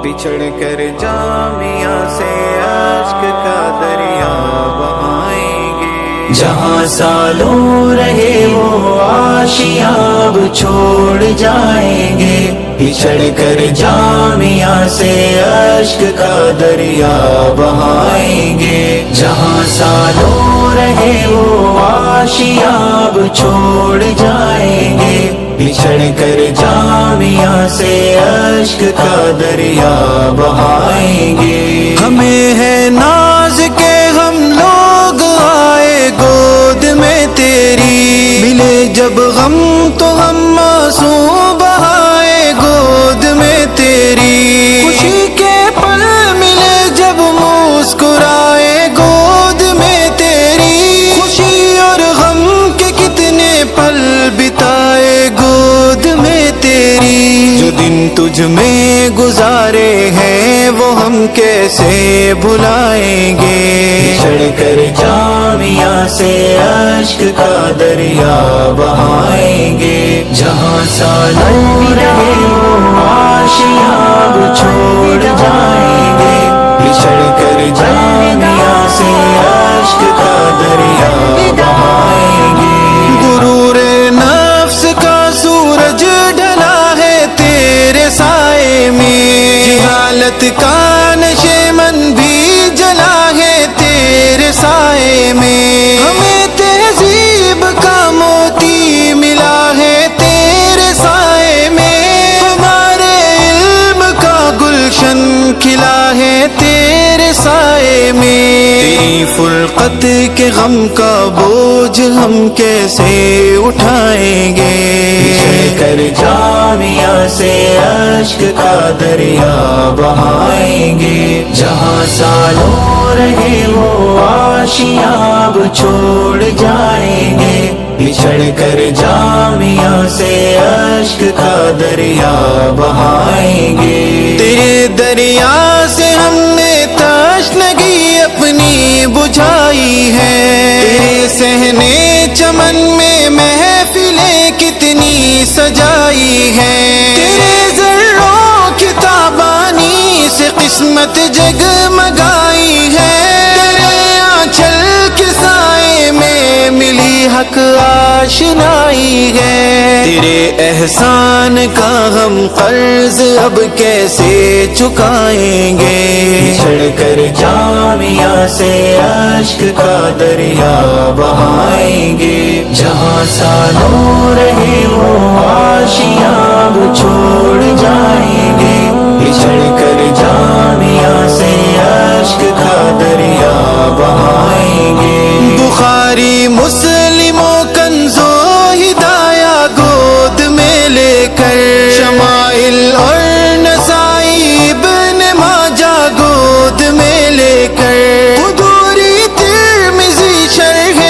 بچھڑ کر جامعہ سے عشق کا دریا بہائیں گے، جہاں سالوں رہے وہ آشیاب چھوڑ جائیں گے، بچھڑ کر جامعہ سے عشق کا دریا بہائیں گے، جہاں سالوں رہے وہ آشیاب چھوڑ جائیں گے، بچھڑ کر جامعہ سے عشق کا دریا بہائیں گے۔ ہمیں ہے ناز کہ ہم لوگ آئے گود میں تیری، ملے جب غم تو ہم آنسو بہائے گود میں تیری، خوشی کے پل ملے جب مسکرائے گود میں تیری، خوشی اور غم کے کتنے پل بتائے گود میں تیری، جو دن تجھ میں گزارے ہیں وہ ہم کیسے بھلائیں گے، بچھڑ کر جامعہ سے عشق کا دریا بہائیں گے، جہاں سالوں رہے وہ آشیاب چھوڑ جائیں گے، بچھڑ کر جامعہ سے عشق کا دریا بہائیں گے۔ غرور نفس کا سورج ڈھلا ہے تیرے سائے میں، جہالت کا نشے من بھی جلا ہے تیرے سائے میں، ہمیں تہذیب کا موتی ملا ہے تیرے سائے میں، ہمارے علم کا گلشن کھلا ہے تیرے سائے میں، تیری فرقت کے غم کا بوجھ ہم کیسے اٹھائیں گے، بچھڑ کر جامعہ سے عشق کا دریا بہائیں گے، جہاں سالوں رہے وہ آشیاب چھوڑ جائیں گے، بچھڑ کر جامعہ سے عشق کا دریا بہائیں گے، تیرے دریا سے ہم نے تشنگی اپنی بجھائی ہے، تیرے صحنے چمن میں محفلیں کتنی سجائی ہے، تیرے ذروں کی تابانی سے قسمت جگمگائی ہے، تیرے آنچل کے سائے میں ملی حق آشنائی ہے، تیرے احسان کا ہم قرض اب کیسے چکائیں گے، بچھڑ کر جامعہ سے عشق کا دریا بہائیں گے، جہاں سالوں رہے وہ آشیاب چھوڑ جائیں گے، بچھڑ کر جامعہ سے عشق کا دریا بہائیں گے، بخاری مسلم و کنز و ہدایہ گود میں لے کر، شمائل اور نسائی ابن ماجہ گود میں لے کر، قدوری ترمذی شرح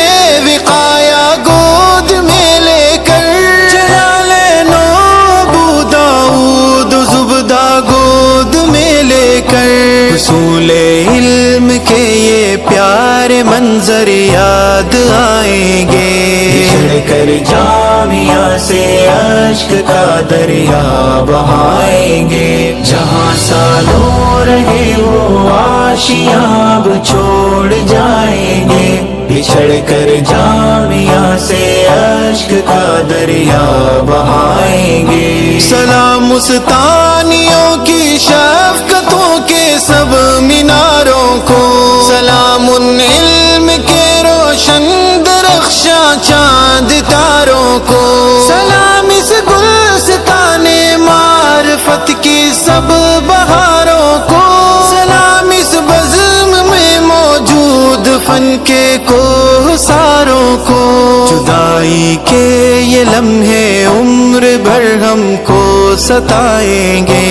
وقایہ گود میں لے کر، جلالین و ابو داؤد زبدہ گود میں لے کر، حصول علم کے یہ پیارے منظر یاد آئیں گے، بچھڑ کر جامعہ سے عشق کا دریا بہائیں گے، جہاں سالوں رہے وہ آشیاب چھوڑ جائیں گے، بچھڑ کر جامعہ سے عشق کا دریا بہائیں گے، سلام مستانیوں کی شفقتوں کے سب میناروں کو، سلام علم کے روشن درخشاں چاند تاروں کو، سلام اس گلستان معرفت کی سب بہاروں کو، سلام اس بزم میں موجود فن کے کوثاروں کو، جدائی کے یہ لمحے عمر بھر ہم کو ستائیں گے،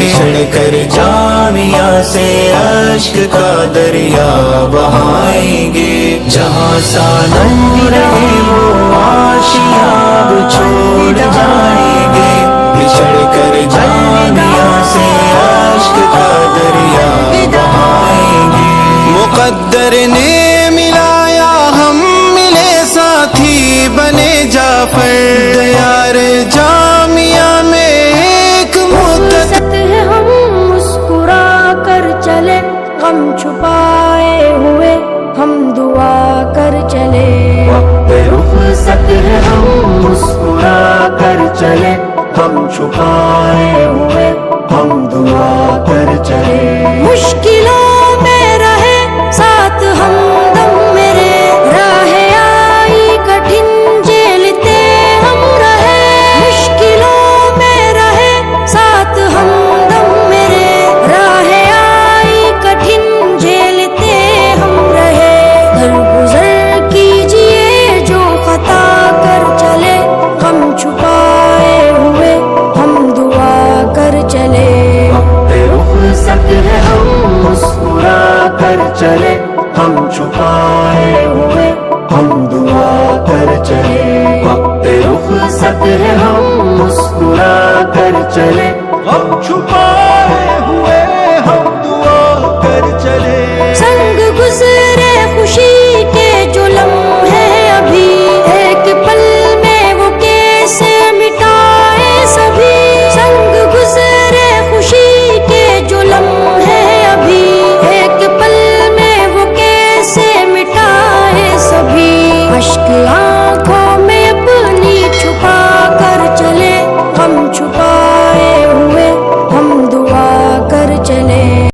بچھڑ کر جامعہ سے عشق کا دریا بہائیں گے، جہاں سالوں رہے وہ آشیاب چھوڑ جائیں گے، بچھڑ کر جامعہ سے عشق کا دریا بہائیں گے، مقدر نے ملایا ہم ملے ساتھی بنے جعفر، دیار جامعہ میں ایک ہے ہم مسکرائے غم چھپائے ہوئے ہم دعا کر چلے، وقت رخصت ہے ہم مسکرا کر چلے، ہم چھپائے ہوئے ہم دعا کر چلے، مشکلوں میں رہے ساتھ ہمدم میرے، راہ آئی کٹھن جھیلتے ہم رہے، مشکلوں میں رہے ساتھ ہمدم میرے، راہ آئی کٹھن جھیلتے ہم رہے، درگزر کیجئے جو خطا کر چلے، غم چھپائے ہوئے ہم دعا کر چلے، وقت رخصت ہے ہم مسکرا کر چلے، ہم چھپائے ہوئے ہم دعا کر چلے، وقت رخصت ہے ہم مسکرا کر چلے، ہم چھپائے